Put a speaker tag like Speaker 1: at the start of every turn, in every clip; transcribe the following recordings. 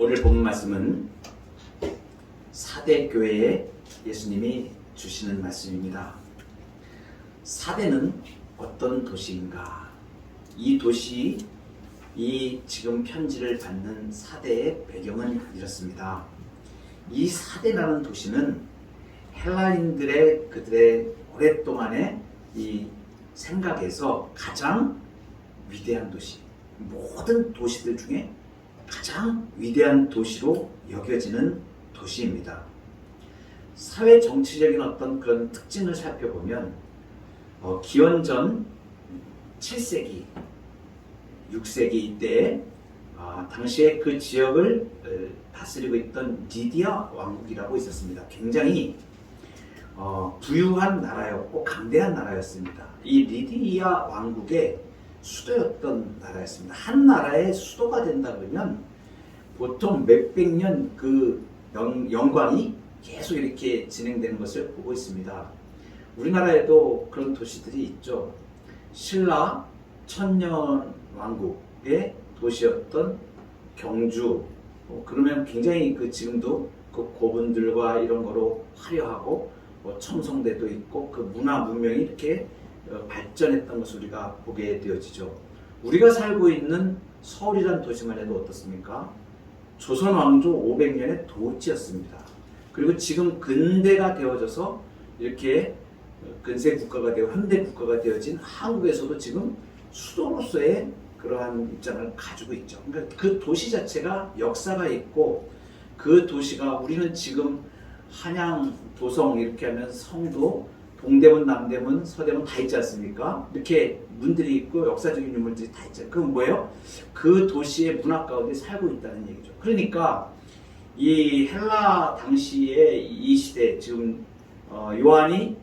Speaker 1: 오늘 본 말씀은 사대교회에 예수님이 주시는 말씀입니다. 사대는 어떤 도시인가? 이 도시, 이 지금 편지를 받는 사대의 배경은 이렇습니다. 이 사대라는 도시는 헬라인들의 그들의 오랫동안의 이 생각에서 가장 위대한 도시, 모든 도시들 중에 가장 위대한 도시로 여겨지는 도시입니다. 사회 정치적인 어떤 그런 특징을 살펴보면 기원전 7세기, 6세기 이때에 당시에 그 지역을 다스리고 있던 리디아 왕국이라고 있었습니다. 굉장히 부유한 나라였고 강대한 나라였습니다. 이 리디아 왕국의 수도였던 나라였습니다. 한 나라의 수도가 된다 그러면 보통 몇백 년 그 영광이 계속 이렇게 진행되는 것을 보고 있습니다. 우리나라에도 그런 도시들이 있죠. 신라 천년 왕국의 도시였던 경주, 그러면 굉장히 지금도 그 고분들과 이런 거로 화려하고 첨성대도 있고 그 문화 문명이 이렇게 발전했던 것을 우리가 보게 되어지죠. 우리가 살고 있는 서울이라는 도시만 해도 어떻습니까? 조선 왕조 500년의 도지였습니다. 그리고 지금 근대가 되어져서 이렇게 근세 국가가 되어 현대 국가가 되어진 한국에서도 지금 수도로서의 그러한 입장을 가지고 있죠. 그러니까 그 도시 자체가 역사가 있고 그 도시가 우리는 지금 한양, 도성 이렇게 하면 성도 동대문, 남대문, 서대문 다 있지 않습니까? 이렇게 문들이 있고 역사적인 유물들이 다 있죠. 그건 뭐예요? 그 도시의 문화 가운데 살고 있다는 얘기죠. 그러니까 이 헬라 당시에 이 시대 지금 요한이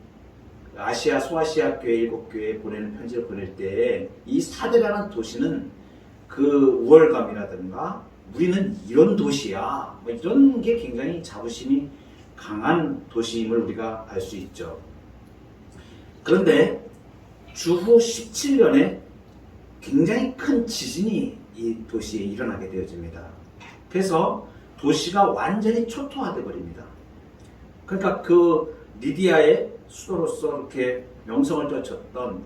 Speaker 1: 아시아 소아시아 교회 7교회에 보내는 편지를 보낼 때 이 사대라는 도시는 그 우월감이라든가 우리는 이런 도시야 이런 게 굉장히 자부심이 강한 도시임을 우리가 알 수 있죠. 그런데 주후 17년에 굉장히 큰 지진이 이 도시에 일어나게 되어집니다. 그래서 도시가 완전히 초토화돼 버립니다. 그러니까 그 리디아의 수도로서 이렇게 명성을 떨쳤던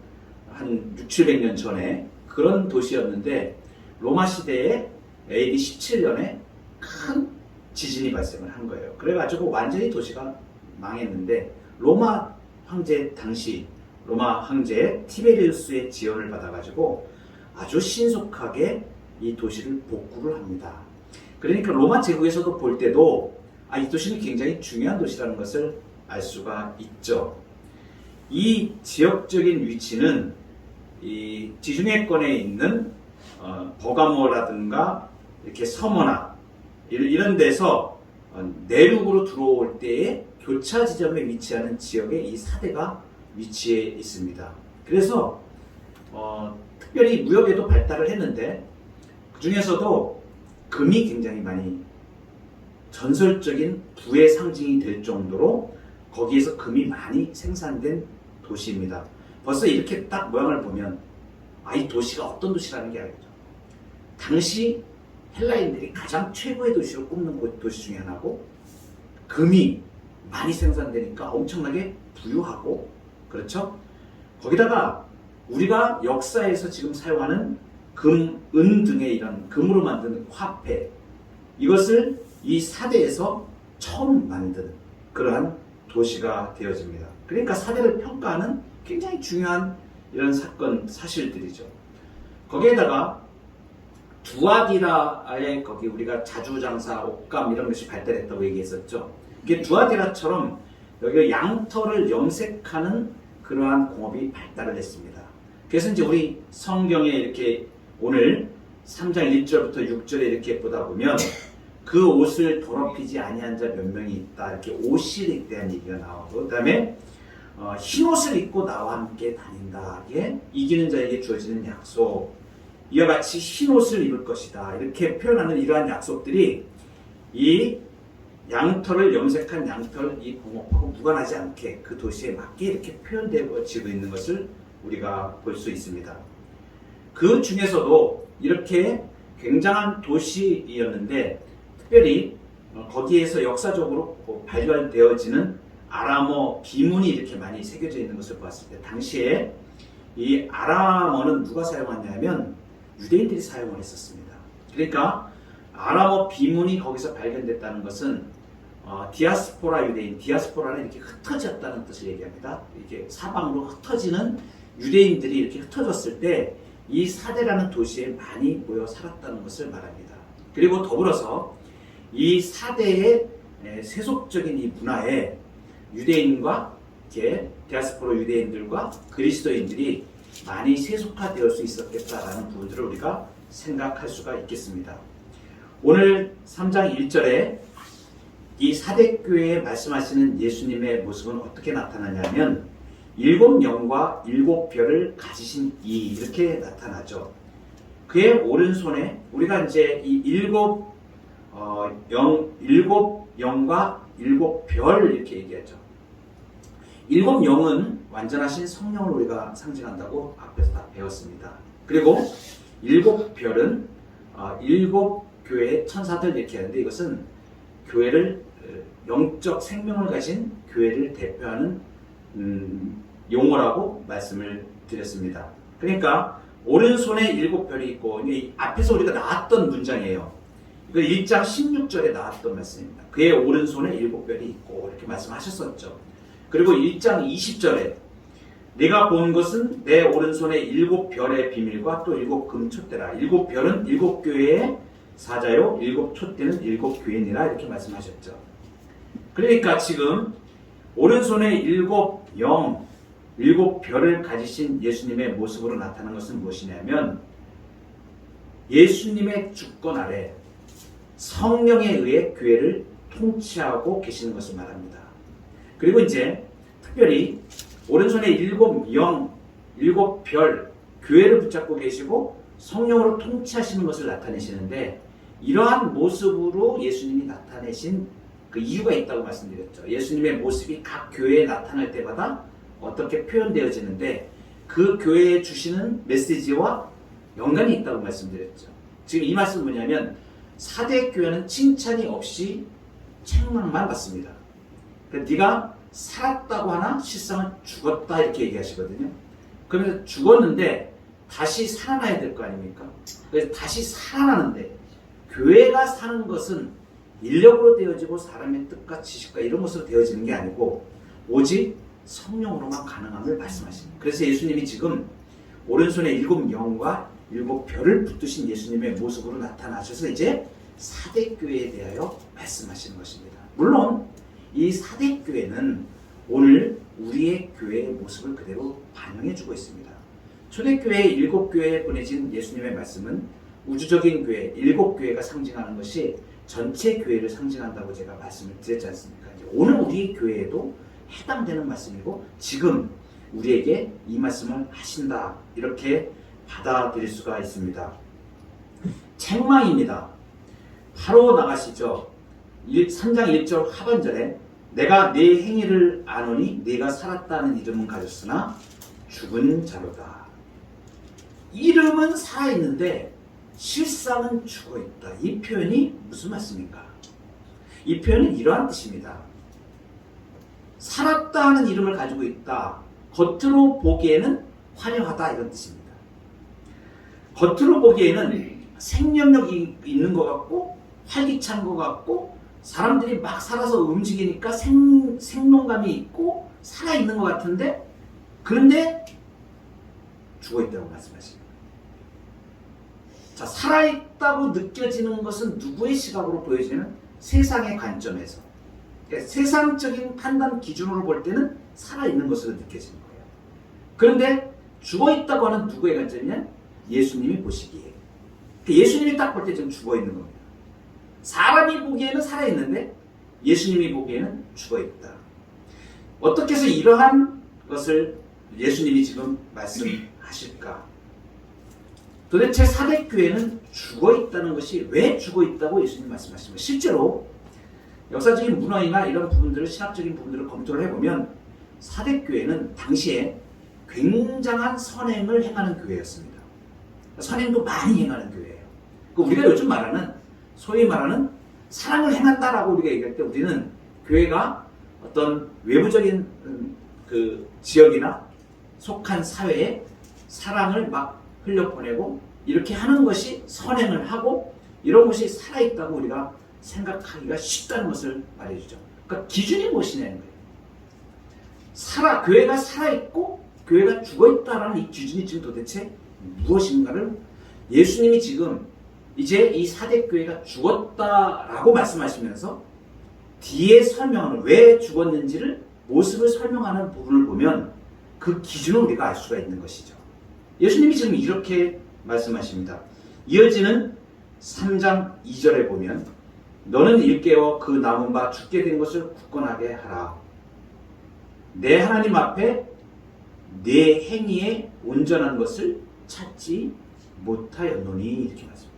Speaker 1: 한 600~700년 전에 그런 도시였는데 로마 시대에 AD 17년에 큰 지진이 발생을 한 거예요. 그래가지고 완전히 도시가 망했는데 로마 황제 당시 로마 황제 티베리우스의 지원을 받아가지고 아주 신속하게 이 도시를 복구를 합니다. 그러니까 로마 제국에서도 볼 때도 이 도시는 굉장히 중요한 도시라는 것을 알 수가 있죠. 이 지역적인 위치는 이 지중해권에 있는 버가모라든가 이렇게 서머나 이런 데서 내륙으로 들어올 때에 교차 지점에 위치하는 지역에 이 사대가 위치해 있습니다. 그래서 특별히 무역에도 발달을 했는데 그 중에서도 금이 굉장히 많이 전설적인 부의 상징이 될 정도로 거기에서 금이 많이 생산된 도시입니다. 벌써 이렇게 딱 모양을 보면 이 도시가 어떤 도시라는 게 알겠죠. 당시 헬라인들이 가장 최고의 도시로 꼽는 도시 중에 하나고 금이 많이 생산되니까 엄청나게 부유하고 그렇죠? 거기다가 우리가 역사에서 지금 사용하는 금, 은 등의 이런 금으로 만든 화폐 이것을 이 사대에서 처음 만든 그러한 도시가 되어집니다. 그러니까 사대를 평가하는 굉장히 중요한 이런 사건, 사실들이죠. 거기에다가 두아디라의 거기 우리가 자주장사, 옷감 이런 것이 발달했다고 얘기했었죠. 이게 두아디라처럼 여기 양털을 염색하는 그러한 공업이 발달을 했습니다. 그래서 이제 우리 성경에 이렇게 오늘 3장 1절부터 6절에 이렇게 보다 보면 그 옷을 더럽히지 아니한 자 몇 명이 있다. 이렇게 옷실에 대한 얘기가 나오고 그 다음에 흰 옷을 입고 나와 함께 다닌다. 이게 이기는 자에게 주어지는 약속. 이와 같이 흰 옷을 입을 것이다. 이렇게 표현하는 이러한 약속들이 이 양털을 염색한 양털 이 공업하고 무관하지 않게 그 도시에 맞게 이렇게 표현되어지고 있는 것을 우리가 볼 수 있습니다. 그 중에서도 이렇게 굉장한 도시였는데 특별히 거기에서 역사적으로 발견되어지는 아람어 비문이 이렇게 많이 새겨져 있는 것을 보았을 때 당시에 이 아람어는 누가 사용하냐면 유대인들이 사용을 했었습니다. 그러니까 아람어 비문이 거기서 발견됐다는 것은 디아스포라 유대인, 디아스포라는 이렇게 흩어졌다는 뜻을 얘기합니다. 이렇게 사방으로 흩어지는 유대인들이 이렇게 흩어졌을 때 이 사대라는 도시에 많이 모여 살았다는 것을 말합니다. 그리고 더불어서 이 사대의 세속적인 이 문화에 유대인과 이렇게 디아스포라 유대인들과 그리스도인들이 많이 세속화되어 수 있었겠다라는 부분들을 우리가 생각할 수가 있겠습니다. 오늘 3장 1절에 이 사대교회에 말씀하시는 예수님의 모습은 어떻게 나타나냐면 7영과 7별을 가지신 이 이렇게 나타나죠. 그의 오른손에 우리가 이제 이 7영과 7별 이렇게 얘기하죠. 7영은 완전하신 성령을 우리가 상징한다고 앞에서 다 배웠습니다. 그리고 7별은 7교회의 천사들 이렇게 하는데 이것은 교회를 영적 생명을 가진 교회를 대표하는 용어라고 말씀을 드렸습니다. 그러니까 오른손에 7별이 있고 앞에서 우리가 나왔던 문장이에요. 이거 1장 16절에 나왔던 말씀입니다. 그의 오른손에 7별이 있고 이렇게 말씀하셨었죠. 그리고 1장 20절에 내가 본 것은 내 오른손에 7별의 비밀과 또 7금촛대라. 7별은 7교회의 사자요 7촛대는 7교회니라 이렇게 말씀하셨죠. 그러니까 지금 오른손에 7영, 7별을 가지신 예수님의 모습으로 나타난 것은 무엇이냐면 예수님의 주권 아래 성령에 의해 교회를 통치하고 계시는 것을 말합니다. 그리고 이제 특별히 오른손에 7영, 7별 교회를 붙잡고 계시고 성령으로 통치하시는 것을 나타내시는데 이러한 모습으로 예수님이 나타내신 그 이유가 있다고 말씀드렸죠. 예수님의 모습이 각 교회에 나타날 때마다 어떻게 표현되어지는데 그 교회에 주시는 메시지와 연관이 있다고 말씀드렸죠. 지금 이 말씀은 뭐냐면 사대교회는 칭찬이 없이 책망만 받습니다. 그러니까 네가 살았다고 하나 실상은 죽었다 이렇게 얘기하시거든요. 그러면서 죽었는데 다시 살아나야 될 거 아닙니까? 그래서 다시 살아나는데 교회가 사는 것은 인력으로 되어지고 사람의 뜻과 지식과 이런 것으로 되어지는 게 아니고 오직 성령으로만 가능함을 말씀하십니다. 그래서 예수님이 지금 오른손에 7영과 7별을 붙드신 예수님의 모습으로 나타나셔서 이제 사대교회에 대하여 말씀하시는 것입니다. 물론 이 사대교회는 오늘 우리의 교회의 모습을 그대로 반영해주고 있습니다. 초대교회 7교회에 보내진 예수님의 말씀은 우주적인 교회, 7교회가 상징하는 것이 전체 교회를 상징한다고 제가 말씀을 드렸지 않습니까? 오늘 우리 교회에도 해당되는 말씀이고 지금 우리에게 이 말씀을 하신다 이렇게 받아들일 수가 있습니다. 책망입니다. 바로 나가시죠. 3장 1절 하반절에 내가 네 행위를 아노니 네가 살았다는 이름은 가졌으나 죽은 자로다. 이름은 살아있는데 실상은 죽어있다. 이 표현이 무슨 말씀입니까? 이 표현은 이러한 뜻입니다. 살았다 하는 이름을 가지고 있다. 겉으로 보기에는 화려하다 이런 뜻입니다. 겉으로 보기에는 생명력이 있는 것 같고 활기찬 것 같고 사람들이 막 살아서 움직이니까 생동감이 있고 살아있는 것 같은데 그런데 죽어있다고 말씀하십니다. 자, 살아있다고 느껴지는 것은 누구의 시각으로 보여지냐면 세상의 관점에서 그러니까 세상적인 판단 기준으로 볼 때는 살아있는 것으로 느껴지는 거예요. 그런데 죽어있다고 하는 누구의 관점이냐? 예수님이 보시기에 예수님이 딱 볼 때 지금 죽어있는 겁니다. 사람이 보기에는 살아있는데 예수님이 보기에는 죽어있다. 어떻게 해서 이러한 것을 예수님이 지금 말씀하실까? 도대체 사대교회는 죽어있다는 것이 왜 죽어있다고 예수님 말씀하십니까? 실제로 역사적인 문화이나 이런 부분들을 신학적인 부분들을 검토를 해보면 사대교회는 당시에 굉장한 선행을 행하는 교회였습니다. 선행도 많이 행하는 교회예요. 우리가 요즘 말하는 소위 말하는 사랑을 행한다라고 우리가 얘기할 때 우리는 교회가 어떤 외부적인 그 지역이나 속한 사회에 사랑을 막 흘려보내고 이렇게 하는 것이 선행을 하고 이런 것이 살아있다고 우리가 생각하기가 쉽다는 것을 말해주죠. 그러니까 기준이 무엇이냐는 거예요. 교회가 살아있고 교회가 죽어있다라는 이 기준이 지금 도대체 무엇인가를 예수님이 지금 이제 이 사대교회가 죽었다라고 말씀하시면서 뒤에 설명을 왜 죽었는지를 모습을 설명하는 부분을 보면 그 기준을 우리가 알 수가 있는 것이죠. 예수님이 지금 이렇게 말씀하십니다. 이어지는 3장 2절에 보면 너는 일깨워 그 남은 바 죽게 된 것을 굳건하게 하라. 내 하나님 앞에 내 행위에 온전한 것을 찾지 못하였노니 이렇게 말씀합니다.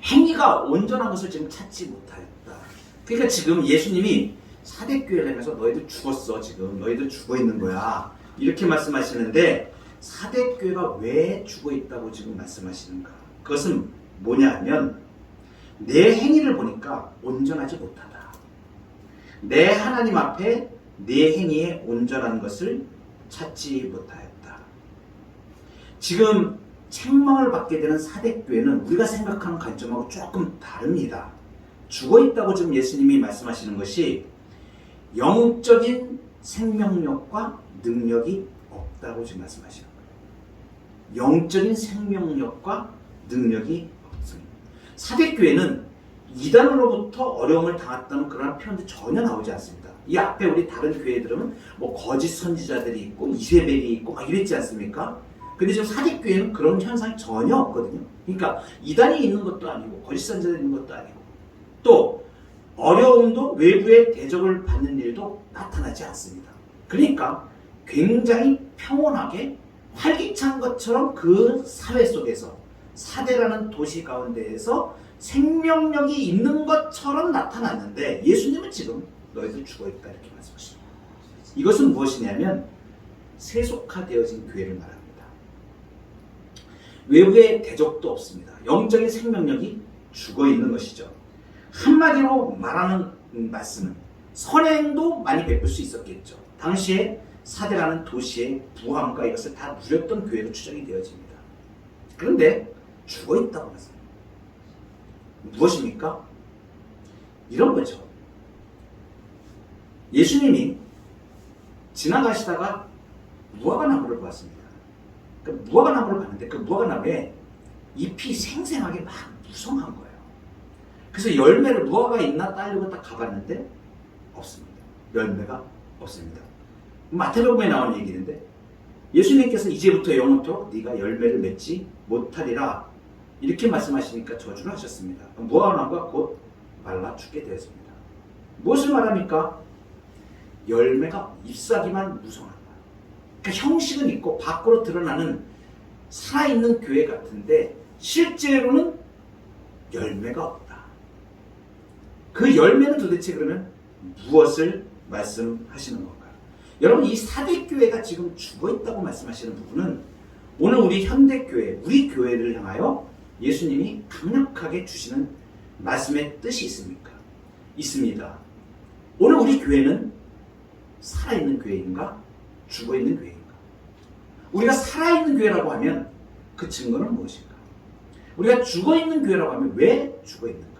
Speaker 1: 행위가 온전한 것을 지금 찾지 못하였다. 그러니까 지금 예수님이 사대교회를 하면서 너희들 죽었어. 지금 너희들 죽어 있는 거야. 이렇게 말씀하시는데 사대교회가 왜 죽어 있다고 지금 말씀하시는가? 그것은 뭐냐 하면 내 행위를 보니까 온전하지 못하다. 내 하나님 앞에 내 행위에 온전한 것을 찾지 못하였다. 지금 책망을 받게 되는 사대교회는 우리가 생각하는 관점하고 조금 다릅니다. 죽어있다고 지금 예수님이 말씀하시는 것이 영적인 생명력과 능력이 없다고 지금 말씀하시는 거예요. 영적인 생명력과 능력이 없습니다. 사대교회는 이단으로부터 어려움을 당했다는 그런 표현도 전혀 나오지 않습니다. 이 앞에 우리 다른 교회들은 뭐 거짓 선지자들이 있고 이세벨이 있고 막 이랬지 않습니까? 근데 지금 사대교회는 그런 현상이 전혀 없거든요. 그러니까 이단이 있는 것도 아니고 거짓 선지자들이 있는 것도 아니고 또 어려움도 외부의 대적을 받는 일도 나타나지 않습니다. 그러니까 굉장히 평온하게 활기찬 것처럼 그 사회 속에서 사대라는 도시 가운데에서 생명력이 있는 것처럼 나타났는데 예수님은 지금 너희들 죽어있다 이렇게 말씀하십니다. 이것은 무엇이냐면 세속화되어진 교회를 말합니다. 외부의 대적도 없습니다. 영적인 생명력이 죽어있는 것이죠. 한마디로 말하는 말씀은 선행도 많이 베풀 수 있었겠죠. 당시에 사대라는 도시의 부함과 이것을 다 누렸던 교회로 추정이 되어집니다. 그런데 죽어있다고 말씀합니다. 무엇입니까? 이런 거죠. 예수님이 지나가시다가 무화과나무를 보았습니다. 그 무화과나무를 봤는데 그 무화과나무에 잎이 생생하게 막 무성한 거예요. 그래서 열매를 무화과가 있나 따려고 딱 가봤는데 없습니다. 열매가 없습니다. 마태복음에 나온 얘기인데 예수님께서 이제부터 영원토록 네가 열매를 맺지 못하리라 이렇게 말씀하시니까 저주를 하셨습니다. 무화과나무가 곧 말라 죽게 되었습니다. 무엇을 말합니까? 열매가 잎사귀만 무성하다. 그러니까 형식은 있고 밖으로 드러나는 살아있는 교회 같은데 실제로는 열매가 없다. 그 열매는 도대체 그러면 무엇을 말씀하시는 건가? 여러분 이 사대교회가 지금 죽어있다고 말씀하시는 부분은 오늘 우리 현대교회, 우리 교회를 향하여 예수님이 강력하게 주시는 말씀의 뜻이 있습니까? 있습니다. 오늘 우리 교회는 살아있는 교회인가? 죽어있는 교회인가? 우리가 살아있는 교회라고 하면 그 증거는 무엇인가? 우리가 죽어있는 교회라고 하면 왜 죽어있는가?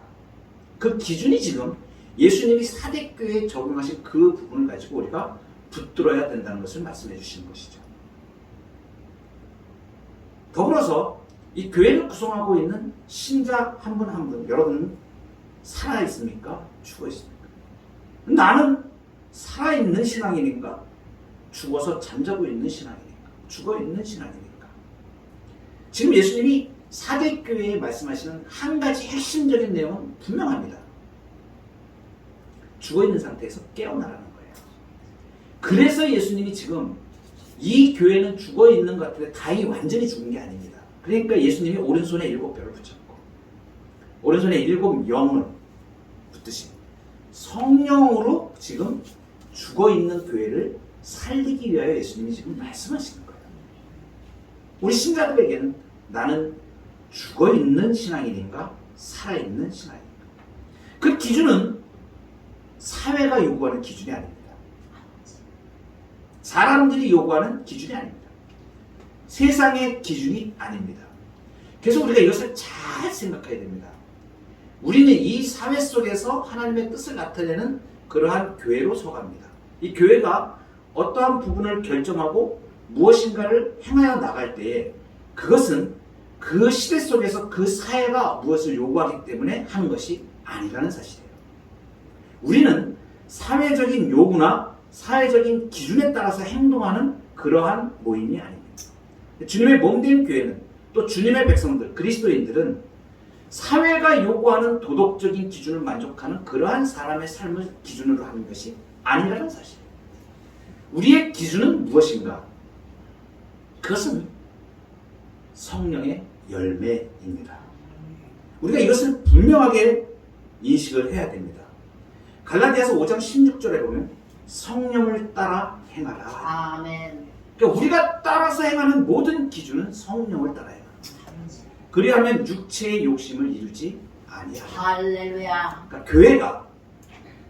Speaker 1: 그 기준이 지금 예수님이 사대교회에 적용하신 그 부분을 가지고 우리가 붙들어야 된다는 것을 말씀해 주시는 것이죠. 더불어서 이 교회를 구성하고 있는 신자 한 분 한 분, 여러분 살아있습니까? 죽어있습니까? 나는 살아있는 신앙인인가? 죽어서 잠자고 있는 신앙인인가? 죽어있는 신앙인인가? 지금 예수님이 사대교회에 말씀하시는 한 가지 핵심적인 내용은 분명합니다. 죽어있는 상태에서 깨어나라는 거예요. 그래서 예수님이 지금 이 교회는 죽어있는 것 같은데 다행히 완전히 죽은 게 아닙니다. 그러니까 예수님이 오른손에 7뼈를 붙였고 오른손에 7영을 붙드신 성령으로 지금 죽어있는 교회를 살리기 위하여 예수님이 지금 말씀하시는 거예요. 우리 신자들에게는 나는 죽어있는 신앙인인가? 살아있는 신앙인인가? 그 기준은 사회가 요구하는 기준이 아닙니다. 사람들이 요구하는 기준이 아닙니다. 세상의 기준이 아닙니다. 그래서 우리가 이것을 잘 생각해야 됩니다. 우리는 이 사회 속에서 하나님의 뜻을 나타내는 그러한 교회로 서갑니다. 이 교회가 어떠한 부분을 결정하고 무엇인가를 행하여 나갈 때에 그것은 그 시대 속에서 그 사회가 무엇을 요구하기 때문에 하는 것이 아니라는 사실이에요. 우리는 사회적인 요구나 사회적인 기준에 따라서 행동하는 그러한 모임이 아닙니다. 주님의 몸된 교회는 또 주님의 백성들, 그리스도인들은 사회가 요구하는 도덕적인 기준을 만족하는 그러한 사람의 삶을 기준으로 하는 것이 아니라는 사실이에요. 우리의 기준은 무엇인가? 그것은 성령의 열매입니다. 우리가 이것을 분명하게 인식을 해야 됩니다. 갈라디아서 5장 16절에 보면 성령을 따라 행하라.
Speaker 2: 아멘.
Speaker 1: 그러니까 우리가 따라서 행하는 모든 기준은 성령을 따라 행하라. 그리하면 육체의 욕심을 이루지 아니하라.
Speaker 2: 할렐루야.
Speaker 1: 그러니까 교회가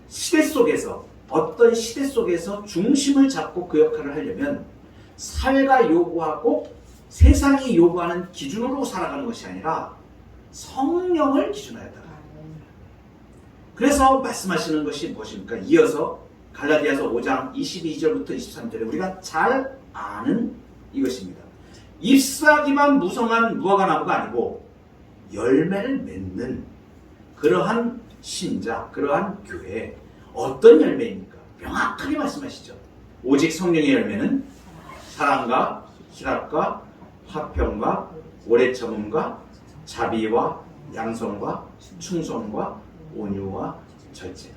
Speaker 1: 시대 속에서 어떤 시대 속에서 중심을 잡고 그 역할을 하려면 사회가 요구하고 세상이 요구하는 기준으로 살아가는 것이 아니라 성령을 기준하여 따라. 그래서 말씀하시는 것이 무엇입니까? 이어서 갈라디아서 5장 22절부터 23절에 우리가 잘 아는 이것입니다. 잎사귀만 무성한 무화과 나무가 아니고 열매를 맺는 그러한 신자, 그러한 교회. 어떤 열매입니까? 명확하게 말씀하시죠. 오직 성령의 열매는 사랑과 희락과 화평과 오래 참음과 자비와 양성과 충성과 온유와 절제.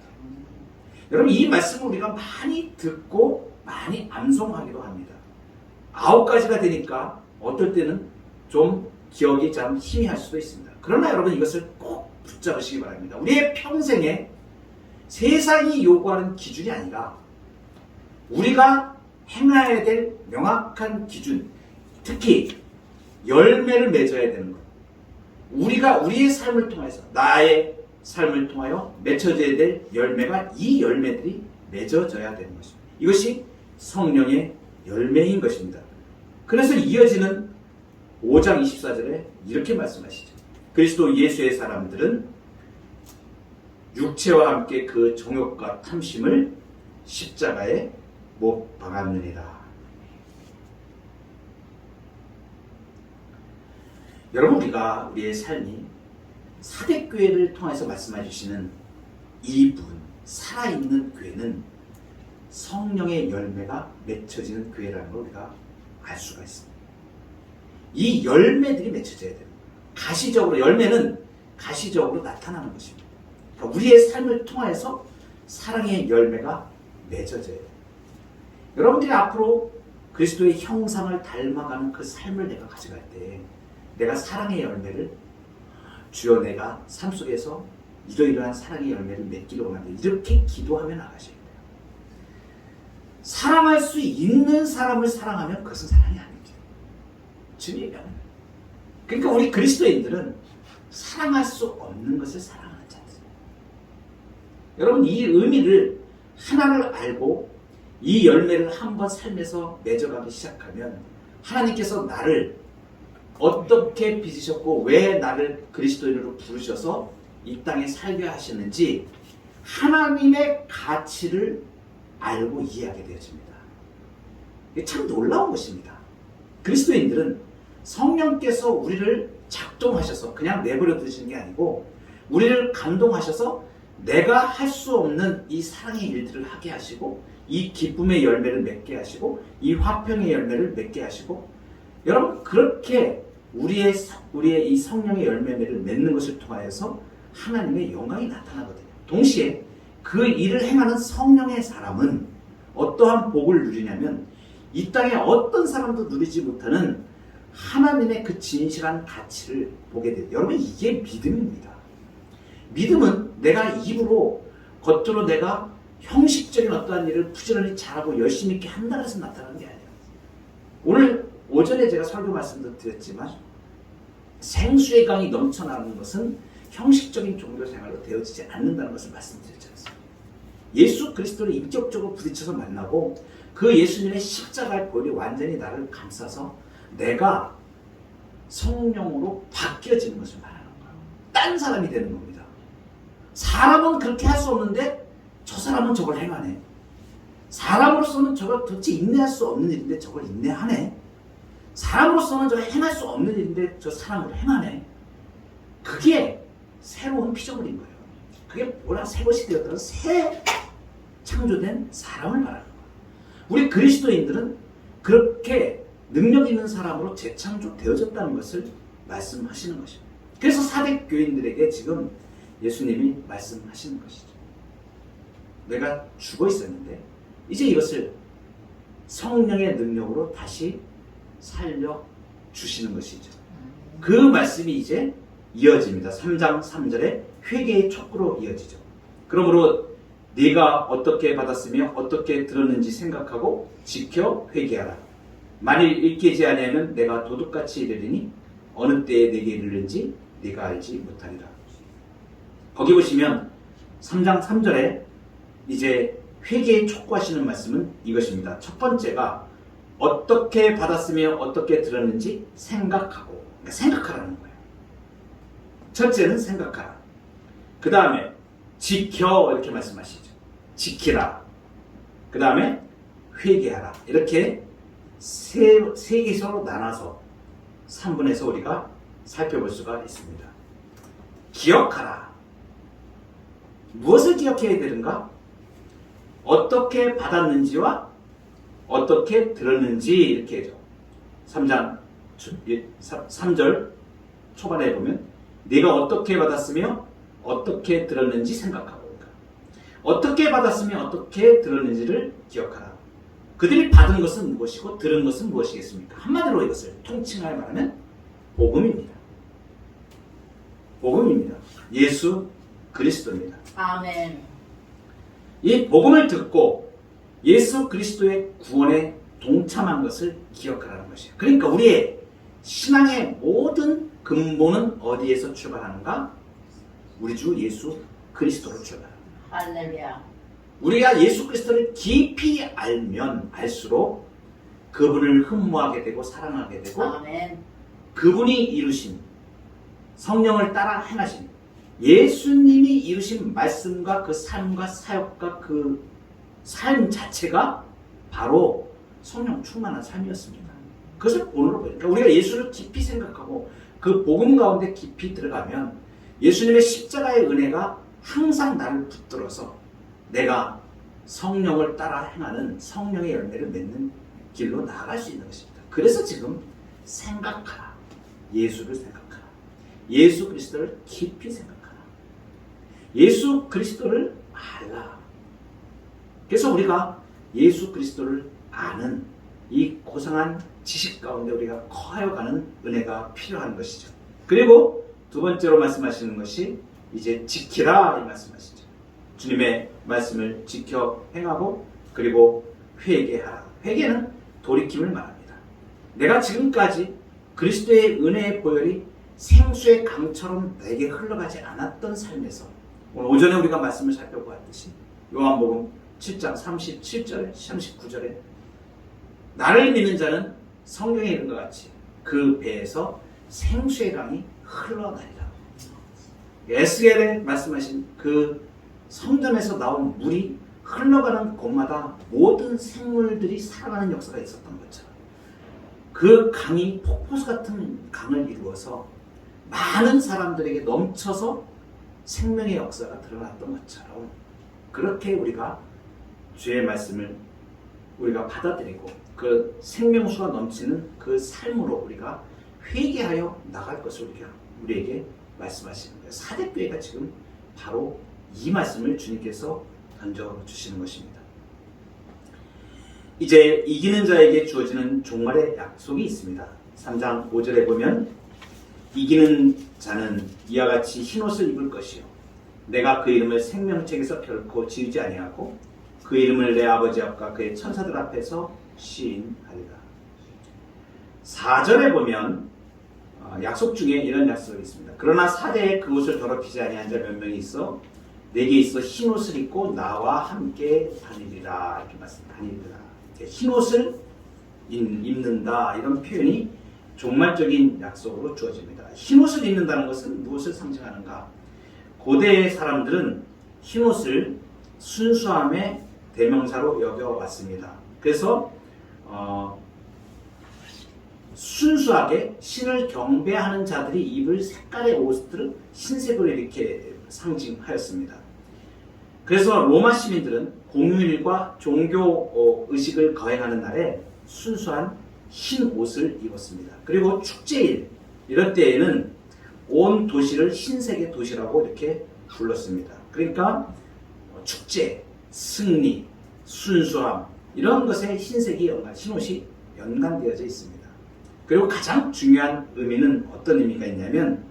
Speaker 1: 여러분, 이 말씀을 우리가 많이 듣고 많이 암송하기도 합니다. 9가지가 되니까 어떨 때는 좀 기억이 참 희미할 수도 있습니다. 그러나 여러분, 이것을 꼭 붙잡으시기 바랍니다. 우리의 평생에 세상이 요구하는 기준이 아니라 우리가 행해야 될 명확한 기준, 특히 열매를 맺어야 되는 것. 우리가 우리의 삶을 통해서, 나의 삶을 통하여 맺혀져야 될 열매가, 이 열매들이 맺어져야 되는 것입니다. 이것이 성령의 열매인 것입니다. 그래서 이어지는 5장 24절에 이렇게 말씀하시죠. 그리스도 예수의 사람들은 육체와 함께 그 정욕과 탐심을 십자가에 못 박았느니라. 여러분, 우리가 우리의 삶이 사대교회를 통해서 말씀해 주시는 이분, 살아있는 교회는 성령의 열매가 맺혀지는 교회라는 걸 우리가 알 수가 있습니다. 이 열매들이 맺혀져야 됩니다. 가시적으로, 열매는 가시적으로 나타나는 것입니다. 그러니까 우리의 삶을 통해서 사랑의 열매가 맺어져야 됩니다. 여러분들이 앞으로 그리스도의 형상을 닮아가는 그 삶을 내가 가져갈 때 내가 사랑의 열매를, 주여 내가 삶 속에서 이러이러한 사랑의 열매를 맺기를 원합니다. 이렇게 기도하며 나가셔야 돼요. 사랑할 수 있는 사람을 사랑하면 그것은 사랑이 아니죠. 주님이 아니에요. 그러니까 우리 그리스도인들은 사랑할 수 없는 것을 사랑하는 자들이에요. 여러분, 이 의미를 하나를 알고 이 열매를 한번 삶에서 맺어가기 시작하면 하나님께서 나를 어떻게 빚으셨고 왜 나를 그리스도인으로 부르셔서 이 땅에 살게 하셨는지 하나님의 가치를 알고 이해하게 되어집니다. 이게 참 놀라운 것입니다. 그리스도인들은 성령께서 우리를 작동하셔서 그냥 내버려 두시는 게 아니고 우리를 감동하셔서 내가 할 수 없는 이 사랑의 일들을 하게 하시고 이 기쁨의 열매를 맺게 하시고 이 화평의 열매를 맺게 하시고, 여러분, 그렇게 우리의 이 성령의 열매를 맺는 것을 통하여서 하나님의 영광이 나타나거든요. 동시에 그 일을 행하는 성령의 사람은 어떠한 복을 누리냐면 이 땅에 어떤 사람도 누리지 못하는 하나님의 그 진실한 가치를 보게 돼요. 여러분, 이게 믿음입니다. 믿음은 내가 입으로, 겉으로 내가 형식적인 어떠한 일을 부지런히 잘하고 열심히 있게 한다고 해서 나타나는 게 아니에요. 오늘 오전에 제가 설교 말씀도 드렸지만 생수의 강이 넘쳐나는 것은 형식적인 종교 생활로 되어지지 않는다는 것을 말씀드렸지 않습니까? 예수 그리스도를 인격적으로 부딪혀서 만나고 그 예수님의 십자가의 보혈이 완전히 나를 감싸서 내가 성령으로 바뀌어지는 것을 말하는 거예요. 딴 사람이 되는 겁니다. 사람은 그렇게 할 수 없는데 저 사람은 저걸 행하네. 사람으로서는 저걸 도대체 인내할 수 없는 일인데 저걸 인내하네. 사람으로서는 저걸 행할 수 없는 일인데 저 사람으로 행하네. 그게 새로운 피조물인 거예요. 그게 뭐라 새 것이 되었다는 새 창조된 사람을 말하는 거예요. 우리 그리스도인들은 그렇게 능력 있는 사람으로 재창조되어졌다는 것을 말씀하시는 것입니다. 그래서 사대 교인들에게 지금 예수님이 말씀하시는 것이죠. 내가 죽어 있었는데 이제 이것을 성령의 능력으로 다시 살려주시는 것이죠. 그 말씀이 이제 이어집니다. 3장 3절에 회개의 촉구로 이어지죠. 그러므로 네가 어떻게 받았으며 어떻게 들었는지 생각하고 지켜 회개하라. 만일 읽히지 아니하면 내가 도둑같이 이르리니 어느 때에 내게 이르는지 네가 알지 못하리라. 거기 보시면 3장 3절에 이제 회개에 촉구하시는 말씀은 이것입니다. 첫 번째가 어떻게 받았으며 어떻게 들었는지 생각하고, 그러니까 생각하라는 거예요. 첫째는 생각하라. 그 다음에 지켜 이렇게 말씀하시죠. 지키라. 그 다음에 회개하라. 이렇게 세 개서로 나눠서 3분에서 우리가 살펴볼 수가 있습니다. 기억하라. 무엇을 기억해야 되는가? 어떻게 받았는지와 어떻게 들었는지 이렇게 해죠. 3절 초반에 보면 네가 어떻게 받았으며 어떻게 들었는지 생각하고, 그러니까 어떻게 받았으며 어떻게 들었는지를 기억하라. 그들이 받은 것은 무엇이고 들은 것은 무엇이겠습니까? 한마디로 이것을 통칭하여 말하면 복음입니다. 복음입니다. 예수 그리스도입니다.
Speaker 2: 아멘.
Speaker 1: 이 복음을 듣고 예수 그리스도의 구원에 동참한 것을 기억하라는 것이에요. 그러니까 우리의 신앙의 모든 근본은 어디에서 출발하는가? 우리 주 예수 그리스도로 출발합니다.
Speaker 2: 할렐루야.
Speaker 1: 우리가 예수 그리스도를 깊이 알면 알수록 그분을 흠모하게 되고 사랑하게 되고,
Speaker 2: 아멘.
Speaker 1: 그분이 이루신 성령을 따라 행하신 예수님이 이루신 말씀과 그 삶과 사역과 그 삶 자체가 바로 성령 충만한 삶이었습니다. 그것을 본으로 보여요. 그러니까 우리가 예수를 깊이 생각하고 그 복음 가운데 깊이 들어가면 예수님의 십자가의 은혜가 항상 나를 붙들어서 내가 성령을 따라 행하는 성령의 열매를 맺는 길로 나아갈 수 있는 것입니다. 그래서 지금 생각하라. 예수를 생각하라. 예수 그리스도를 깊이 생각하라. 예수 그리스도를 알라. 그래서 우리가 예수 그리스도를 아는 이 고상한 지식 가운데 우리가 커여가는 은혜가 필요한 것이죠. 그리고 두 번째로 말씀하시는 것이 이제 지키라 이 말씀하시죠. 주님의 말씀을 지켜 행하고 그리고 회개하라. 회개는 돌이킴을 말합니다. 내가 지금까지 그리스도의 은혜의 보혈이 생수의 강처럼 내게 흘러가지 않았던 삶에서 오늘 오전에 우리가 말씀을 살펴보았듯이 요한복음 7장 37절 39절에 나를 믿는 자는 성경에 있는 것 같이 그 배에서 생수의 강이 흘러나리라. 에스겔에 말씀하신 그 성전에서 나온 물이 흘러가는 곳마다 모든 생물들이 살아가는 역사가 있었던 것처럼 그 강이 폭포수 같은 강을 이루어서 많은 사람들에게 넘쳐서 생명의 역사가 드러났던 것처럼 그렇게 우리가 주의 말씀을 우리가 받아들이고 그 생명수가 넘치는 그 삶으로 우리가 회개하여 나갈 것을 우리에게 말씀하시는 거예요. 사대교회가 지금 바로 이 말씀을 주님께서 던져주시는 것입니다. 이제 이기는 자에게 주어지는 종말의 약속이 있습니다. 3장 5절에 보면 이기는 자는 이와 같이 흰옷을 입을 것이요 내가 그 이름을 생명책에서 결코 지우지 아니하고 그 이름을 내 아버지 앞과 그의 천사들 앞에서 시인하리라. 4절에 보면 약속 중에 이런 약속이 있습니다. 그러나 사대에 그옷을 더럽히지 아니한 자 몇 명이 있어 내게 있어 흰옷을 입고 나와 함께 다니리라. 이렇게 다니리라. 흰옷을 입는다. 이런 표현이 종말적인 약속으로 주어집니다. 흰옷을 입는다는 것은 무엇을 상징하는가? 고대 사람들은 흰옷을 순수함의 대명사로 여겨왔습니다. 그래서 순수하게 신을 경배하는 자들이 입을 색깔의 옷들을 흰색으로 이렇게 상징하였습니다. 그래서 로마 시민들은 공휴일과 종교 의식을 거행하는 날에 순수한 흰 옷을 입었습니다. 그리고 축제일 이런 때에는 온 도시를 흰색의 도시라고 이렇게 불렀습니다. 그러니까 축제, 승리, 순수함 이런 것에 흰색이 흰옷이 연관되어져 있습니다. 그리고 가장 중요한 의미는 어떤 의미가 있냐면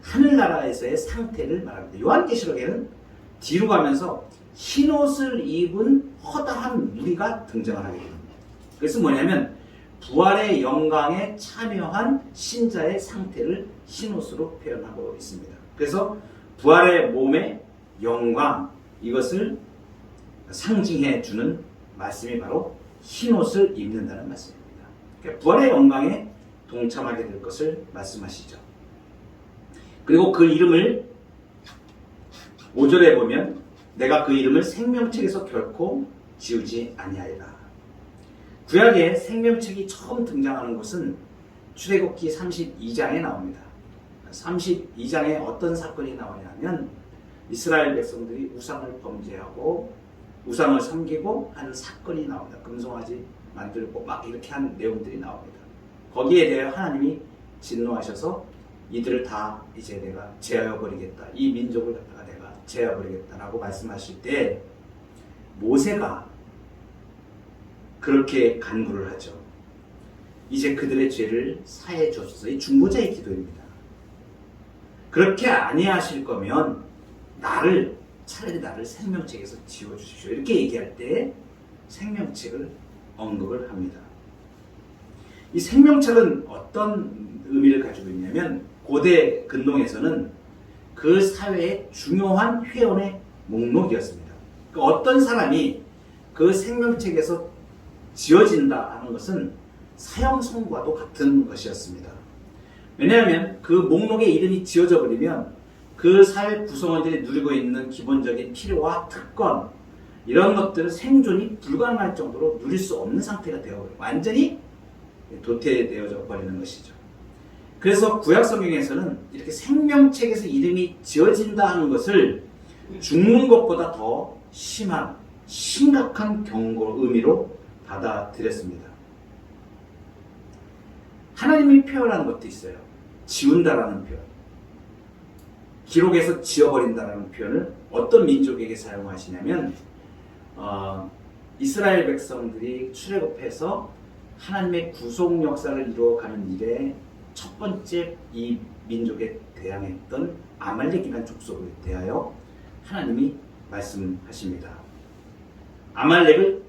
Speaker 1: 하늘나라에서의 상태를 말합니다. 요한계시록에는 뒤로 가면서 흰옷을 입은 허다한 무리가 등장을 하게 됩니다. 그래서 뭐냐면 부활의 영광에 참여한 신자의 상태를 흰옷으로 표현하고 있습니다. 그래서 부활의 몸의 영광 이것을 상징해 주는 말씀이 바로 흰옷을 입는다는 말씀입니다. 그러니까 부활의 영광에 동참하게 될 것을 말씀하시죠. 그리고 그 이름을 5절에 보면 내가 그 이름을 생명책에서 결코 지우지 아니하리라. 구약에 생명책이 처음 등장하는 것은 출애굽기 32장에 나옵니다. 32장에 어떤 사건이 나오냐면 이스라엘 백성들이 우상을 범죄하고 우상을 섬기고 하는 사건이 나옵니다. 금송아지 만들고 막 이렇게 한 내용들이 나옵니다. 거기에 대해 하나님이 진노하셔서 이들을 다 이제 내가 제하여 버리겠다. 이 민족을 갖다가 내가 제하여 버리겠다라고 말씀하실 때 모세가 그렇게 간구를 하죠. 이제 그들의 죄를 사해 주옵소서. 이 중보자의 기도입니다. 그렇게 아니하실 거면 차라리 나를 생명책에서 지워주십시오. 이렇게 얘기할 때 생명책을 언급을 합니다. 이 생명책은 어떤 의미를 가지고 있냐면 고대 근동에서는 그 사회의 중요한 회원의 목록이었습니다. 그러니까 어떤 사람이 그 생명책에서 지어진다 하는 것은 사형 선고와도 같은 것이었습니다. 왜냐하면 그 목록에 이름이 지어져 버리면 그 사회 구성원들이 누리고 있는 기본적인 필요와 특권 이런 것들은 생존이 불가능할 정도로 누릴 수 없는 상태가 되어버려요. 완전히 도태되어져 버리는 것이죠. 그래서 구약 성경에서는 이렇게 생명책에서 이름이 지어진다 하는 것을 죽는 것보다 더 심한 심각한 경고 의미로 받아들였습니다. 하나님이 표현하는 것도 있어요. 지운다라는 표현. 기록에서 지워버린다라는 표현을 어떤 민족에게 사용하시냐면 이스라엘 백성들이 출애굽해서 하나님의 구속 역사를 이루어가는 일에 첫 번째 이 민족에 대항했던 아말렉이라는 족속에 대하여 하나님이 말씀하십니다. 아말렉을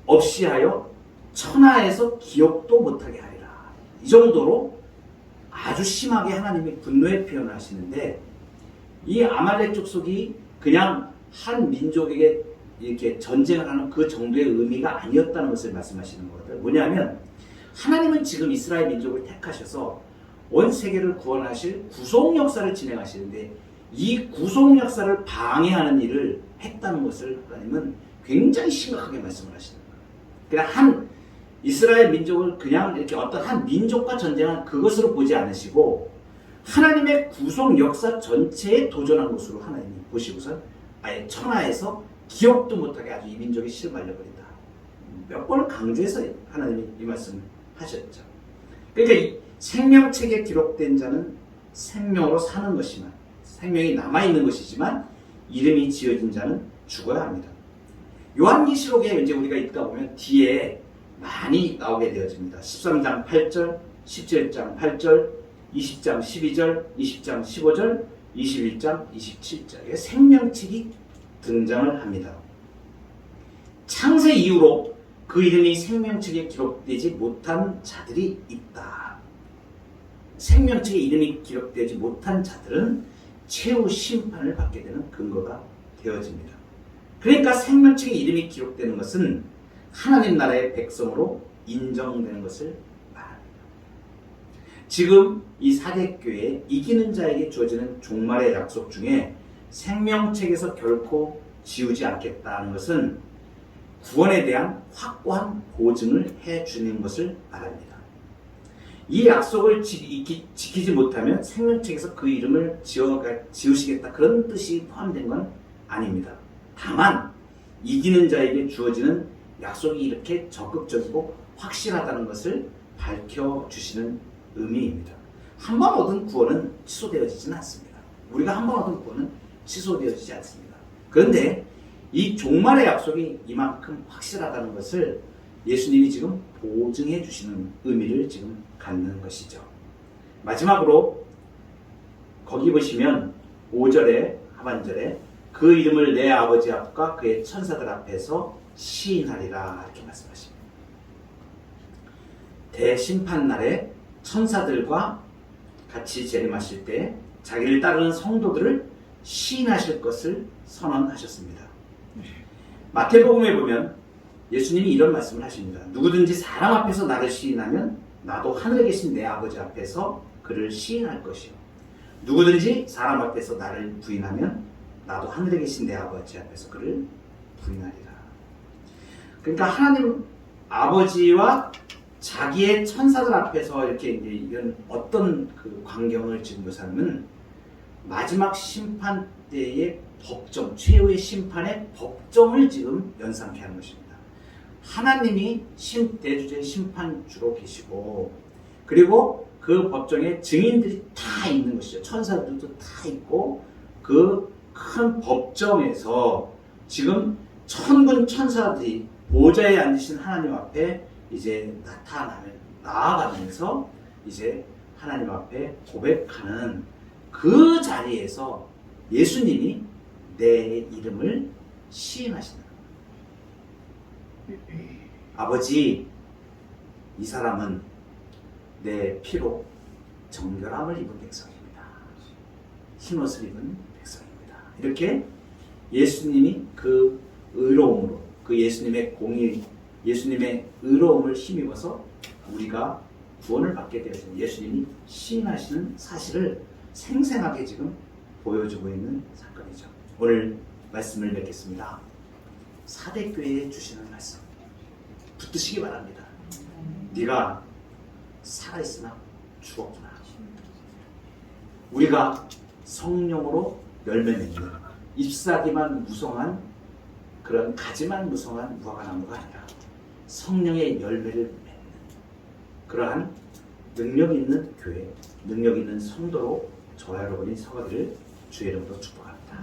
Speaker 1: 없이 하여 천하에서 기억도 못하게 하리라. 이 정도로 아주 심하게 하나님이 분노의 표현을 하시는데 이 아말렉 족속이 그냥 한 민족에게 이렇게 전쟁을 하는 그 정도의 의미가 아니었다는 것을 말씀하시는 거거든요. 뭐냐면 하나님은 지금 이스라엘 민족을 택하셔서 온 세계를 구원하실 구속 역사를 진행하시는데 이 구속 역사를 방해하는 일을 했다는 것을 하나님은 굉장히 심각하게 말씀을 하시는 거예요. 그냥 한 이스라엘 민족을 그냥 이렇게 어떤 한 민족과 전쟁한 그것으로 보지 않으시고 하나님의 구속 역사 전체에 도전한 것으로 하나님이 보시고선 아예 천하에서 기억도 못하게 아주 이 민족이 실말려버린다. 몇 번을 강조해서 하나님이 이 말씀을 하셨죠. 그러니까 이 생명책에 기록된 자는 생명으로 사는 것이지만 생명이 남아있는 것이지만 이름이 지어진 자는 죽어야 합니다. 요한계시록에 이제 우리가 읽다 보면 뒤에 많이 나오게 되어집니다. 13장 8절, 17장 8절, 20장 12절, 20장 15절, 21장 27절에 생명책이 등장을 합니다. 창세 이후로 그 이름이 생명책에 기록되지 못한 자들이 있다. 생명책에 이름이 기록되지 못한 자들은 최후 심판을 받게 되는 근거가 되어집니다. 그러니까 생명책에 이름이 기록되는 것은 하나님 나라의 백성으로 인정되는 것을 말합니다. 지금 이 사대교회에 이기는 자에게 주어지는 종말의 약속 중에 생명책에서 결코 지우지 않겠다는 것은 구원에 대한 확고한 보증을 해주는 것을 말합니다. 이 약속을 지키지 못하면 생명책에서 그 이름을 지우시겠다 그런 뜻이 포함된 건 아닙니다. 다만 이기는 자에게 주어지는 약속이 이렇게 적극적이고 확실하다는 것을 밝혀주시는 의미입니다. 한 번 얻은 구원은 취소되어지지는 않습니다. 우리가 한 번 얻은 구원은 취소되어지지 않습니다. 그런데 이 종말의 약속이 이만큼 확실하다는 것을 예수님이 지금 보증해 주시는 의미를 지금 갖는 것이죠. 마지막으로 거기 보시면 5절에 하반절에 그 이름을 내 아버지 앞과 그의 천사들 앞에서 시인하리라 이렇게 말씀하십니다. 대심판날에 천사들과 같이 재림하실 때 자기를 따르는 성도들을 시인하실 것을 선언하셨습니다. 마태복음에 보면 예수님이 이런 말씀을 하십니다. 누구든지 사람 앞에서 나를 시인하면 나도 하늘에 계신 내 아버지 앞에서 그를 시인할 것이요. 누구든지 사람 앞에서 나를 부인하면 나도 하늘에 계신 내 아버지 앞에서 그를 부인하리라. 그러니까 하나님 아버지와 자기의 천사들 앞에서 이렇게 이런 어떤 그 광경을 지금 묘사하면 마지막 심판 때의 법정, 최후의 심판의 법정을 지금 연상케 하는 것입니다. 하나님이 대주제 심판주로 계시고 그리고 그 법정에 증인들이 다 있는 것이죠. 천사들도 다 있고 그 큰 법정에서 지금 천군 천사들이 보좌에 앉으신 하나님 앞에 이제 나아가면서 이제 하나님 앞에 고백하는 그 자리에서 예수님이 내 이름을 시인하신다. 아버지, 이 사람은 내 피로 정결함을 입은 백성입니다. 흰옷을 입은 백성입니다. 이렇게 예수님이 그 의로움으로 그 예수님의 공의, 예수님의 의로움을 힘입어서 우리가 구원을 받게 되어진 예수님이 시인하시는 사실을 생생하게 지금 보여주고 있는 사건이죠. 오늘 말씀을 맺겠습니다. 사대교회에 주시는 말씀 붙드시기 바랍니다. 네가 살아있으나 죽었구나. 우리가 성령으로 열매 맺는 잎사귀만 무성한 그런 가지만 무성한 무화과나무가 아니라 성령의 열매를 맺는 그러한 능력 있는 교회, 능력 있는 성도로 저와 여러분이 서가기를 주의 이름으로 축복합니다.